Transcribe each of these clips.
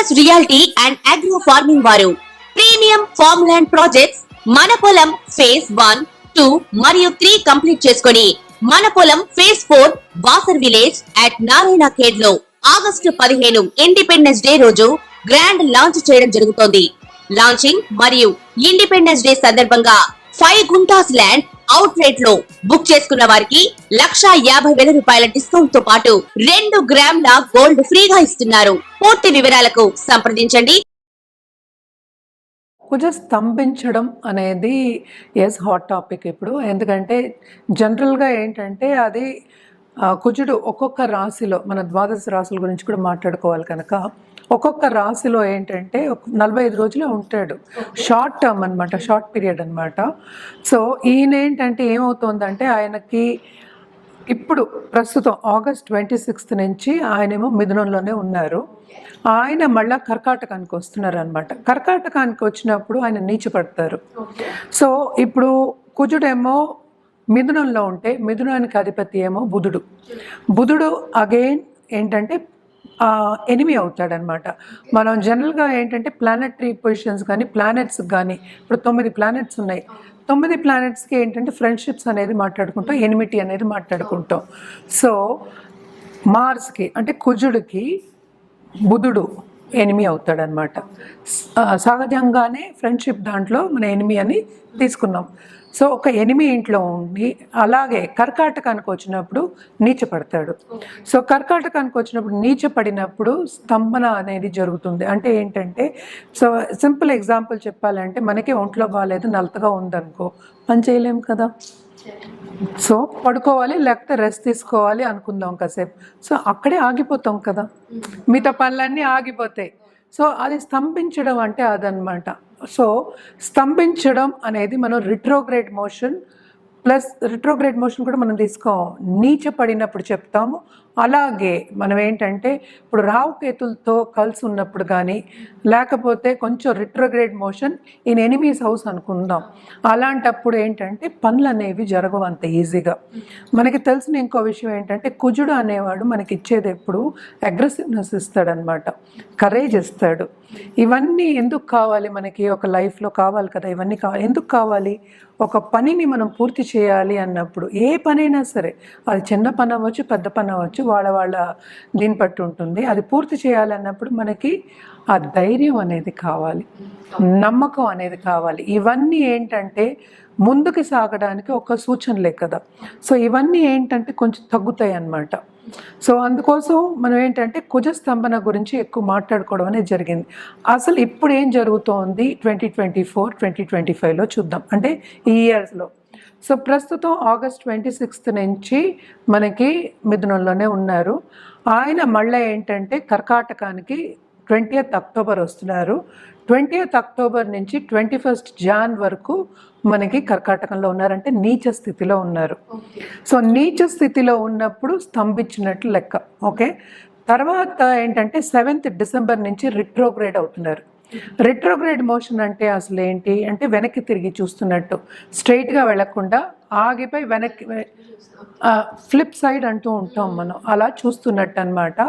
Focus reality and agro farming వారు premium farm land projects మన పొలం ఫేజ్ 1, 2 మరియు 3 కంప్లీట్ చేసుకొని మన పొలం phase 4 Wasar village at Narayana Khed లో ఆగస్టు 15 ఇండిపెండెన్స్ డే రోజు గ్రాండ్ లాంచ్ చేయడం జరుగుతోంది. లాంచింగ్ మరియు ఇండిపెండెన్స్ డే సందర్భంగా 5 గుంటాస్ ల్యాండ్ అవుట్ రేట్ లో బుక్ చేసుకున్న వారికి 1,50,000 రూపాయల డిస్కౌంట్ తో పాటు 2 గ్రాముల గోల్డ్ ఫ్రీగా ఇస్తున్నారు. పూర్తి వివరాలకు సంప్రదించండి. కుజ స్తంభించడం అనేది హాట్ టాపిక్ ఇప్పుడు. ఎందుకంటే జనరల్గా ఏంటంటే అది కుజుడు ఒక్కొక్క రాశిలో, మన ద్వాదశ రాశుల గురించి కూడా మాట్లాడుకోవాలి కనుక, ఒక్కొక్క రాశిలో ఏంటంటే 45 రోజులే ఉంటాడు. షార్ట్ టర్మ్ అనమాట, షార్ట్ పీరియడ్ అనమాట. సో ఈయన ఏంటంటే ఏమవుతుందంటే ఆయనకి ఇప్పుడు ప్రస్తుతం ఆగస్ట్ 26 నుంచి ఆయనేమో మిథునంలోనే ఉన్నారు. ఆయన మళ్ళా కర్కాటకానికి వస్తున్నారు అనమాట. కర్కాటకానికి వచ్చినప్పుడు ఆయన నీచపడతారు. సో ఇప్పుడు కుజుడేమో మిథునంలో ఉంటే మిథునానికి అధిపతి ఏమో బుధుడు అగైన్ ఏంటంటే ఎనిమి అవుతాడనమాట. మనం జనరల్గా ఏంటంటే ప్లానెటరీ పొజిషన్స్ కానీ ప్లానెట్స్ కానీ ఇప్పుడు 9 ప్లానెట్స్ ఉన్నాయి. 9 ప్లానెట్స్కి ఏంటంటే ఫ్రెండ్షిప్స్ అనేది మాట్లాడుకుంటాం, ఎనిమిటీ అనేది మాట్లాడుకుంటాం. సో మార్స్కి అంటే కుజుడికి బుధుడు ఎనిమి అవుతాడనమాట. సహజంగానే ఫ్రెండ్షిప్ దాంట్లో మన ఎనిమి అని తీసుకున్నాం. సో ఒక ఎనిమి ఇంట్లో ఉండి అలాగే కర్కాటకానికి వచ్చినప్పుడు నీచపడతాడు. సో కర్కాటకానికి వచ్చినప్పుడు నీచపడినప్పుడు స్తంభన అనేది జరుగుతుంది. అంటే ఏంటంటే, సో సింపుల్ ఎగ్జాంపుల్ చెప్పాలంటే మనకి ఒంట్లో బాగాలేదు, నలతగా ఉందనుకో, పని చేయలేము కదా. సో పడుకోవాలి, లేకపోతే రెస్ట్ తీసుకోవాలి అనుకుందాం కాసేపు. సో అక్కడే ఆగిపోతాం కదా, మిగతా పనులన్నీ ఆగిపోతాయి. సో అది స్తంభించడం అంటే అదనమాట. సో స్తంభించడం అనేది మనం రిట్రోగ్రేడ్ మోషన్ కూడా మనం నీచ పడినప్పుడు చెప్తాము. అలాగే మనం ఏంటంటే ఇప్పుడు రావుకేతులతో కలిసి ఉన్నప్పుడు కానీ, లేకపోతే కొంచెం retrograde motion in enemies house అనుకుందాం, అలాంటప్పుడు ఏంటంటే పనులు అనేవి జరగవు అంత ఈజీగా. మనకి తెలిసిన ఇంకో విషయం ఏంటంటే కుజుడు అనేవాడు మనకి ఇచ్చేది ఎప్పుడు అగ్రెసివ్నెస్ ఇస్తాడనమాట, కరేజ్ ఇస్తాడు. ఇవన్నీ ఎందుకు కావాలి మనకి? ఒక లైఫ్లో కావాలి కదా ఇవన్నీ. ఎందుకు కావాలి? ఒక పనిని మనం పూర్తి చేయాలి అన్నప్పుడు, ఏ పనైనా సరే, అది చిన్న పని అవ్వచ్చు, పెద్ద పని అవ్వచ్చు, వాళ్ళ దీన్ని బట్టి ఉంటుంది. అది పూర్తి చేయాలన్నప్పుడు మనకి ఆ ధైర్యం అనేది కావాలి, నమ్మకం అనేది కావాలి. ఇవన్నీ ఏంటంటే ముందుకు సాగడానికి ఒక సూచనలే కదా. సో ఇవన్నీ ఏంటంటే కొంచెం తగ్గుతాయి అన్నమాట. సో అందుకోసం మనం ఏంటంటే కుజ స్తంభన గురించి ఎక్కువ మాట్లాడుకోవడం అనేది జరిగింది. అసలు ఇప్పుడు ఏం జరుగుతోంది 2024, 2025లో చూద్దాం, అంటే ఈ ఇయర్స్లో. సో ప్రస్తుతం ఆగస్ట్ 26 నుంచి మనకి మిథునంలోనే ఉన్నారు. ఆయన మళ్ళీ ఏంటంటే కర్కాటకానికి 20th అక్టోబర్ వస్తున్నారు. 20th అక్టోబర్ నుంచి 21st జాన్ వరకు మనకి కర్కాటకంలో ఉన్నారంటే నీచ స్థితిలో ఉన్నారు. సో నీచ స్థితిలో ఉన్నప్పుడు స్తంభించినట్లు లెక్క. ఓకే, తర్వాత ఏంటంటే 7th డిసెంబర్ నుంచి రిట్రోగ్రేడ్ అవుతున్నారు. రిట్రోగ్రేడ్ మోషన్ అంటే అసలు ఏంటి అంటే వెనక్కి తిరిగి చూస్తున్నట్టు, స్ట్రైట్గా వెళ్లకుండా ఆగిపోయి వెనక్కి ఫ్లిప్ సైడ్ అంటూ ఉంటాం మనం, అలా చూస్తున్నట్టు అనమాట.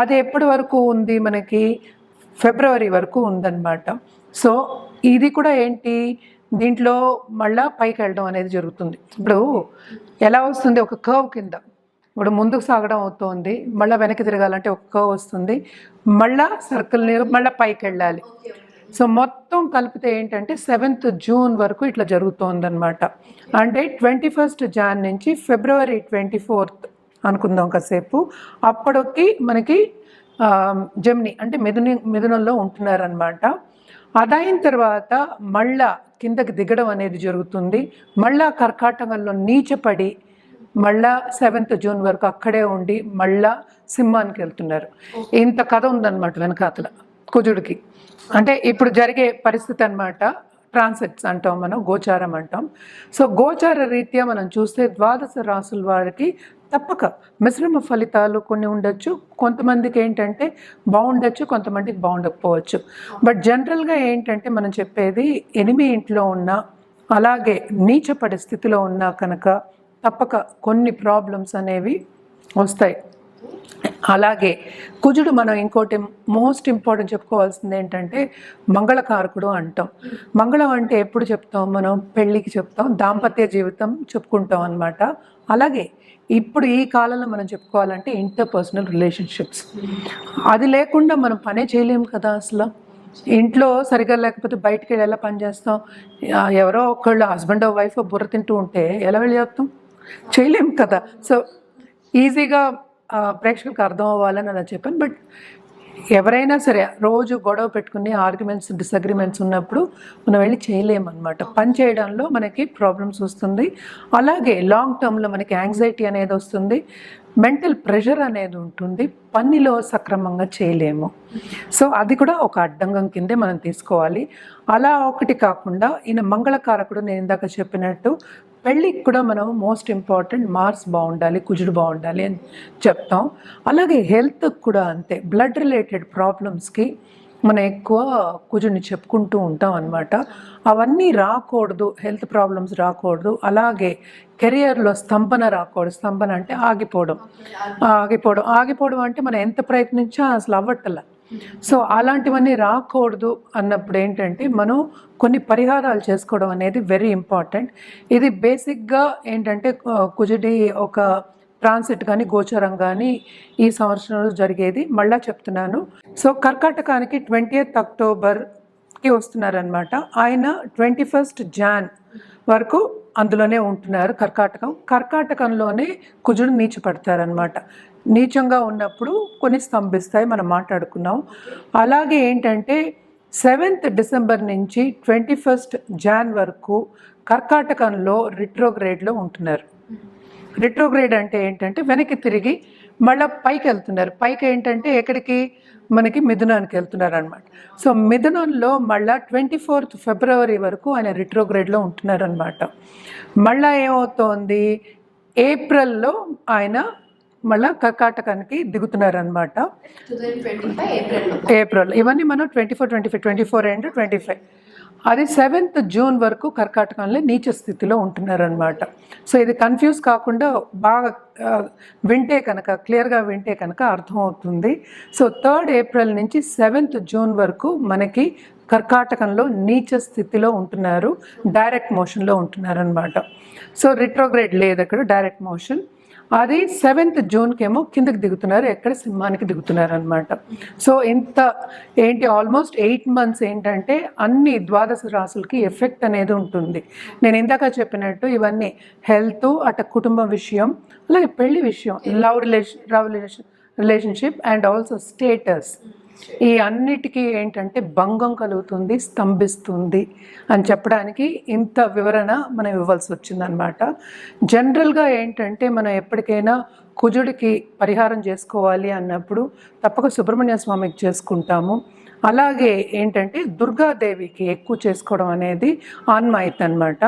అది ఎప్పటి వరకు ఉంది మనకి? ఫిబ్రవరి వరకు ఉందన్నమాట. సో ఇది కూడా ఏంటి, దీంట్లో మళ్ళా పైకి వెళ్ళడం అనేది జరుగుతుంది. ఇప్పుడు ఎలా వస్తుంది? ఒక కర్వ్ కింద, ఇప్పుడు ముందుకు సాగడం అవుతుంది, మళ్ళీ వెనక్కి తిరగాలంటే ఒక కర్వ్ వస్తుంది, మళ్ళా సర్కిల్ మళ్ళీ పైకి వెళ్ళాలి. సో మొత్తం కలిపితే ఏంటంటే 7th జూన్ వరకు ఇట్లా జరుగుతుందన్నమాట. అంటే 21st జాన్ నుంచి ఫిబ్రవరి 24th అనుకుందాం కాసేపు, అప్పటికి మనకి జెమిని అంటే మిథునంలో ఉంటున్నారనమాట. అదైన తర్వాత మళ్ళా కిందకి దిగడం అనేది జరుగుతుంది. మళ్ళా కర్కాటకంలో నీచపడి మళ్ళా 7th జూన్ వరకు అక్కడే ఉండి మళ్ళా సింహానికి వెళ్తున్నారు. ఇంత కథ ఉందన్నమాట వెనకాతల కుజుడికి. అంటే ఇప్పుడు జరిగే పరిస్థితి అనమాట. ట్రాన్సిట్స్ అంటాం మనం, గోచారం అంటాం. సో గోచార రీత్యా మనం చూస్తే ద్వాదశ రాసుల వారికి తప్పక మిశ్రమ ఫలితాలు కొన్ని ఉండొచ్చు. కొంతమందికి ఏంటంటే బాగుండొచ్చు, కొంతమందికి బాగుండకపోవచ్చు. బట్ జనరల్గా ఏంటంటే మనం చెప్పేది ఎనిమి ఇంట్లో ఉన్న, అలాగే నీచ పరిస్థితిలో ఉన్నా కనుక తప్పక కొన్ని ప్రాబ్లమ్స్ అనేవి వస్తాయి. అలాగే కుజుడు మనం ఇంకోటి మోస్ట్ ఇంపార్టెంట్ చెప్పుకోవాల్సింది ఏంటంటే మంగళకారకుడు అంటాం. మంగళం అంటే ఎప్పుడు చెప్తాం మనం? పెళ్ళికి చెప్తాం, దాంపత్య జీవితం చెప్పుకుంటాం అన్నమాట. అలాగే ఇప్పుడు ఈ కాలంలో మనం చెప్పుకోవాలంటే ఇంటర్పర్సనల్ రిలేషన్షిప్స్. అది లేకుండా మనం పనే చేయలేము కదా అసలు. ఇంట్లో సరిగా లేకపోతే బయటికి వెళ్ళి ఎలా పని చేస్తాం? ఎవరో ఒకళ్ళు హస్బెండ్ వైఫ్ బుర్ర తింటూ ఉంటే ఎలా వెళ్ళి చేస్తాం? చేయలేము కదా. సో ఈజీగా ప్రేక్షకులకు అర్థం అవ్వాలని అలా చెప్పాను. బట్ ఎవరైనా సరే రోజు గొడవ పెట్టుకుని ఆర్గ్యుమెంట్స్, డిసగ్రిమెంట్స్ ఉన్నప్పుడు మనం వెళ్ళి చేయలేమన్నమాట. పని చేయడంలో మనకి ప్రాబ్లమ్స్ వస్తుంది. అలాగే లాంగ్ టర్మ్లో మనకి యాంగ్జైటీ అనేది వస్తుంది, మెంటల్ ప్రెషర్ అనేది ఉంటుంది, పనిలో సక్రమంగా చేయలేము. సో అది కూడా ఒక అడ్డంగం కిందే మనం తీసుకోవాలి. అలా ఒకటి కాకుండా ఈయన మంగళకారకుడు, నేను ఇందాక చెప్పినట్టు పెళ్ళికి కూడా మనం మోస్ట్ ఇంపార్టెంట్ మార్స్ బాగుండాలి, కుజుడు బాగుండాలి అని చెప్తాం. అలాగే హెల్త్కి కూడా అంతే. బ్లడ్ రిలేటెడ్ ప్రాబ్లమ్స్కి మనం ఎక్కువ కుజుడిని చెప్పుకుంటూ ఉంటాం అన్నమాట. అవన్నీ రాకూడదు, హెల్త్ ప్రాబ్లమ్స్ రాకూడదు. అలాగే కెరియర్లో స్తంభన రాకూడదు. స్తంభన అంటే ఆగిపోవడం అంటే మనం ఎంత ప్రయత్నించా అసలు అవ్వట్ల. సో అలాంటివన్నీ రాకూడదు అన్నప్పుడు ఏంటంటే మనం కొన్ని పరిహారాలు చేసుకోవడం అనేది వెరీ ఇంపార్టెంట్. ఇది బేసిక్గా ఏంటంటే కుజుడి ఒక ట్రాన్సిట్ కానీ గోచరం కానీ ఈ సంవత్సరంలో జరిగేది. మళ్ళా చెప్తున్నాను. సో కర్కాటకానికి 20th అక్టోబర్కి వస్తున్నారనమాట. ఆయన 21st జాన్ వరకు అందులోనే ఉంటున్నారు. కర్కాటకంలోనే కుజుడు నీచపడతారనమాట. నీచంగా ఉన్నప్పుడు కొన్ని స్తంభిస్తాయి, మనం మాట్లాడుకున్నాం. అలాగే ఏంటంటే 7th డిసెంబర్ నుంచి 21st జాన్ వరకు కర్కాటకంలో రిట్రోగ్రేడ్లో ఉంటున్నారు. రిట్రోగ్రేడ్ అంటే ఏంటంటే వెనక్కి తిరిగి మళ్ళీ పైకి వెళ్తున్నారు. పైకి ఏంటంటే ఎక్కడికి? మనకి మిథునానికి వెళ్తున్నారు అనమాట. సో మిథునంలో మళ్ళీ 24th ఫిబ్రవరి వరకు ఆయన రిట్రోగ్రేడ్లో ఉంటున్నారు అనమాట. మళ్ళీ ఏమవుతోంది? ఏప్రిల్లో ఆయన మళ్ళీ కర్కాటకానికి దిగుతున్నారనమాట. ఏప్రిల్. ఇవన్నీ మనం 24 అండ్ 25. అది 7th జూన్ వరకు కర్కాటకంలో నీచ స్థితిలో ఉంటున్నారనమాట. సో ఇది కన్ఫ్యూజ్ కాకుండా బాగా వింటే కనుక, క్లియర్గా వింటే కనుక అర్థమవుతుంది. సో 3rd ఏప్రిల్ నుంచి 7th జూన్ వరకు మనకి కర్కాటకంలో నీచ స్థితిలో ఉంటున్నారు, డైరెక్ట్ మోషన్లో ఉంటున్నారనమాట. సో రిట్రోగ్రేడ్ లేదు అక్కడ, డైరెక్ట్ మోషన్. అది 7th జూన్కి ఏమో కిందకి దిగుతున్నారు, ఎక్కడ? సింహానికి దిగుతున్నారు అనమాట. సో ఇంత ఏంటి ఆల్మోస్ట్ 8 months ఏంటంటే అన్ని ద్వాదశ రాశులకి ఎఫెక్ట్ అనేది ఉంటుంది. నేను ఇందాక చెప్పినట్టు ఇవన్నీ హెల్త్, అట కుటుంబ విషయం, అలాగే పెళ్లి విషయం, love relationship and also status, ఈ అన్నిటికీ ఏంటంటే భంగం కలుగుతుంది, స్తంభిస్తుంది అని చెప్పడానికి ఇంత వివరణ మనం ఇవ్వాల్సి వచ్చిందనమాట. జనరల్గా ఏంటంటే మనం ఎప్పటికైనా కుజుడికి పరిహారం చేసుకోవాలి అన్నప్పుడు తప్పక సుబ్రహ్మణ్య స్వామికి చేసుకుంటాము. అలాగే ఏంటంటే దుర్గాదేవికి ఎక్కువ చేసుకోవడం అనేది ఆన్మాయిత్ అనమాట.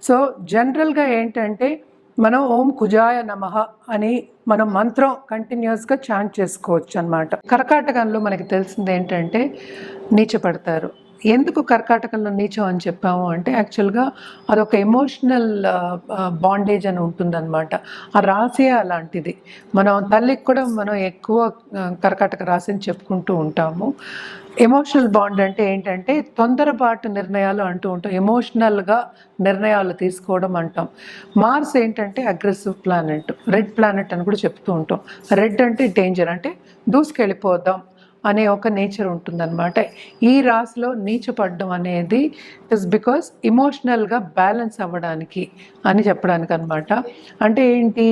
సో జనరల్గా ఏంటంటే మనం ఓం కుజాయ నమః అని మనం మంత్రం కంటిన్యూస్గా చాంట్ చేసుకోవచ్చు అనమాట. కర్కాటకంలో మనకి తెలిసింది ఏంటంటే నీచపడతారు. ఎందుకు కర్కాటకంలో నీచం అని చెప్పాము అంటే యాక్చువల్గా అదొక ఎమోషనల్ బాండేజ్ అని ఉంటుందన్నమాట. ఆ రాశి అలాంటిది. మనం తల్లికి కూడా మనం ఎక్కువ కర్కాటక రాశిని చెప్పుకుంటూ ఉంటాము. ఎమోషనల్ బాండ్ అంటే ఏంటంటే తొందరపాటు నిర్ణయాలు అంటూ ఉంటాం, ఎమోషనల్గా నిర్ణయాలు తీసుకోవడం అంటాం. మార్స్ ఏంటంటే అగ్రెసివ్ ప్లానెట్, రెడ్ ప్లానెట్ అని కూడా చెప్తూ ఉంటాం. రెడ్ అంటే డేంజర్, అంటే దూసుకెళ్ళిపోదాం అనే ఒక నేచర్ ఉంటుందన్నమాట. ఈ రాశిలో నీచపడడం అనేది ఇట్స్ బికాస్ ఇమోషనల్గా బ్యాలెన్స్ అవ్వడానికి అని చెప్పడానికి అనమాట. అంటే ఏంటి,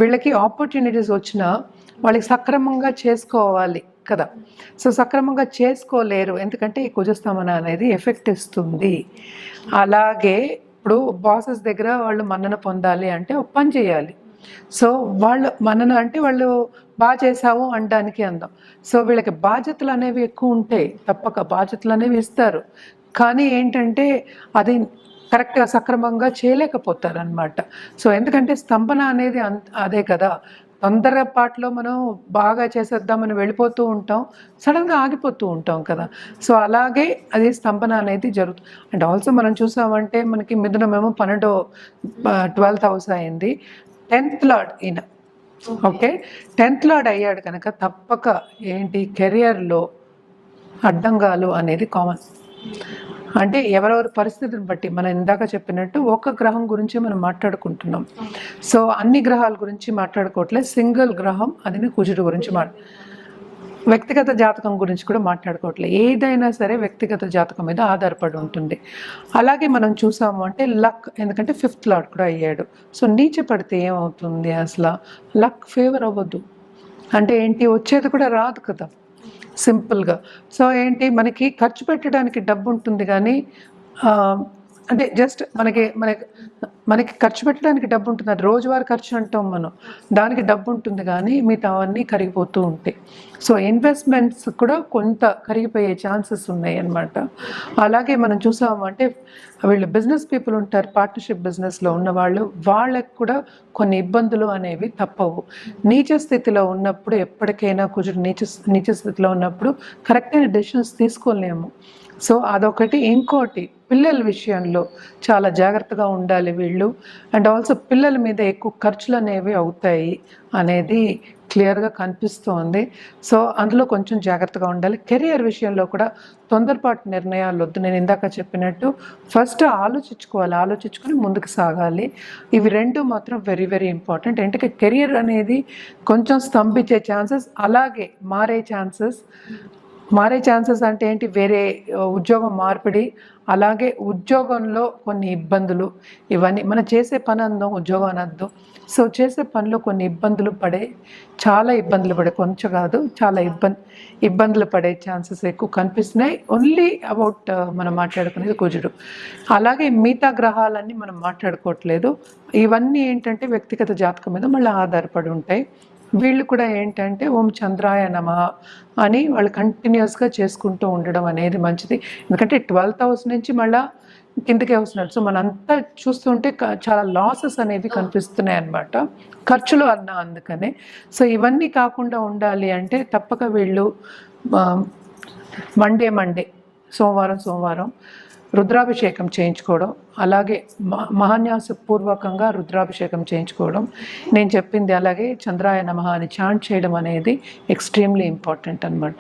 వీళ్ళకి ఆపర్చునిటీస్ వచ్చినా వాళ్ళకి సక్రమంగా చేసుకోవాలి కదా. సో సక్రమంగా చేసుకోలేరు, ఎందుకంటే ఈ కుజస్తంభన అనేది ఎఫెక్ట్ ఇస్తుంది. అలాగే ఇప్పుడు బాసెస్ దగ్గర వాళ్ళు మన్నన పొందాలి అంటే ఒక పని చేయాలి. సో వాళ్ళు మన్నన అంటే వాళ్ళు బాగా చేసావు అనడానికి అందాం. సో వీళ్ళకి బాధ్యతలు అనేవి ఎక్కువ ఉంటాయి, తప్పక బాధ్యతలు అనేవి ఇస్తారు. కానీ ఏంటంటే అది కరెక్ట్గా సక్రమంగా చేయలేకపోతారు అనమాట. సో ఎందుకంటే స్తంభన అనేది అదే కదా, తొందరపాటులో మనం బాగా చేసేద్దామని వెళ్ళిపోతూ ఉంటాం, సడన్గా ఆగిపోతూ ఉంటాం కదా. సో అలాగే అది స్తంభన అనేది జరుగుతుంది. అండ్ ఆల్సో మనం చూసామంటే మనకి మిథునమేమో 12th house అయింది, 10th లార్డ్ ఈయన ఓకే. 10th లార్డ్ అయ్యాడు కనుక తప్పక ఏంటి కెరియర్లో అడ్డంగాలు అనేది కామన్. అంటే ఎవరెవరి పరిస్థితిని బట్టి మనం ఇందాక చెప్పినట్టు ఒక గ్రహం గురించి మనం మాట్లాడుకుంటున్నాం. సో అన్ని గ్రహాల గురించి మాట్లాడుకోవట్లేదు, సింగిల్ గ్రహం అది కుజుడు గురించి వ్యక్తిగత జాతకం గురించి కూడా మాట్లాడుకోవట్లేదు. ఏదైనా సరే వ్యక్తిగత జాతకం మీద ఆధారపడి ఉంటుంది. అలాగే మనం చూసాము అంటే లక్, ఎందుకంటే 5th లార్డ్ కూడా అయ్యాడు. సో నీచ పడితే ఏమవుతుంది, అసలు లక్ ఫేవర్ అవ్వద్దు. అంటే ఏంటి, వచ్చేది కూడా రాదు కదా సింపుల్గా. సో ఏంటి, మనకి ఖర్చు పెట్టడానికి డబ్బు ఉంటుంది కానీ అంటే జస్ట్ మనకి ఖర్చు పెట్టడానికి డబ్బు ఉంటుంది, అది రోజువారీ ఖర్చు అంటాం మనం, దానికి డబ్బు ఉంటుంది కానీ మిగతావన్నీ కరిగిపోతూ ఉంటాయి. సో ఇన్వెస్ట్మెంట్స్ కూడా కొంత కరిగిపోయే ఛాన్సెస్ ఉన్నాయి అన్నమాట. అలాగే మనం చూసాము అంటే వీళ్ళు బిజినెస్ పీపుల్ ఉంటారు, పార్ట్నర్షిప్ బిజినెస్లో ఉన్నవాళ్ళు, వాళ్ళకు కూడా కొన్ని ఇబ్బందులు అనేవి తప్పవు. నీచ స్థితిలో ఉన్నప్పుడు ఎప్పటికైనా కుజుడు నీచ స్థితిలో ఉన్నప్పుడు కరెక్ట్ అయిన డెసిషన్స్ తీసుకోలేము. సో అదొకటి. ఇంకోటి, పిల్లల విషయంలో చాలా జాగ్రత్తగా ఉండాలి వీళ్ళు. అండ్ ఆల్సో పిల్లల మీద ఎక్కువ ఖర్చులు అనేవి అవుతాయి అనేది క్లియర్గా కనిపిస్తోంది. సో అందులో కొంచెం జాగ్రత్తగా ఉండాలి. కెరియర్ విషయంలో కూడా తొందరపాటు నిర్ణయాలు వద్దు. నేను ఇందాక చెప్పినట్టు ఫస్ట్ ఆలోచించుకొని ముందుకు సాగాలి. ఇవి రెండు మాత్రం వెరీ వెరీ ఇంపార్టెంట్. అంటే కెరియర్ అనేది కొంచెం స్తంభించే ఛాన్సెస్, అలాగే మారే ఛాన్సెస్ అంటే ఏంటి, వేరే ఉద్యోగం మార్పిడి, అలాగే ఉద్యోగంలో కొన్ని ఇబ్బందులు, ఇవన్నీ మనం చేసే పని అందం ఉద్యోగం అనద్దు. సో చేసే పనిలో కొన్ని చాలా ఇబ్బందులు పడే, కొంచెం కాదు చాలా ఇబ్బందులు పడే ఛాన్సెస్ ఎక్కువ కనిపిస్తున్నాయి. ఓన్లీ అబౌట్ మనం మాట్లాడుకునేది కుజుడు. అలాగే మిగతా గ్రహాలన్నీ మనం మాట్లాడుకోవట్లేదు. ఇవన్నీ ఏంటంటే వ్యక్తిగత జాతకం మీద మళ్ళీ ఆధారపడి ఉంటాయి. వీళ్ళు కూడా ఏంటంటే ఓం చంద్రాయ నమః అని వాళ్ళు కంటిన్యూస్గా చేసుకుంటూ ఉండడం అనేది మంచిది. ఎందుకంటే 12th హౌస్ నుంచి మళ్ళీ కిందకే వస్తున్నాడు. సో మనంతా చూస్తుంటే చాలా లాసెస్ అనేవి కనిపిస్తున్నాయి అన్నమాట, ఖర్చులు అందుకనే. సో ఇవన్నీ కాకుండా ఉండాలి అంటే తప్పక వీళ్ళు మండే సోమవారం రుద్రాభిషేకం చేయించుకోవడం, అలాగే మహాన్యాసపూర్వకంగా రుద్రాభిషేకం చేయించుకోవడం, నేను చెప్పింది అలాగే చంద్రాయ నమః అని చాంట్ చేయడం అనేది ఎక్స్ట్రీమ్లీ ఇంపార్టెంట్ అన్నమాట.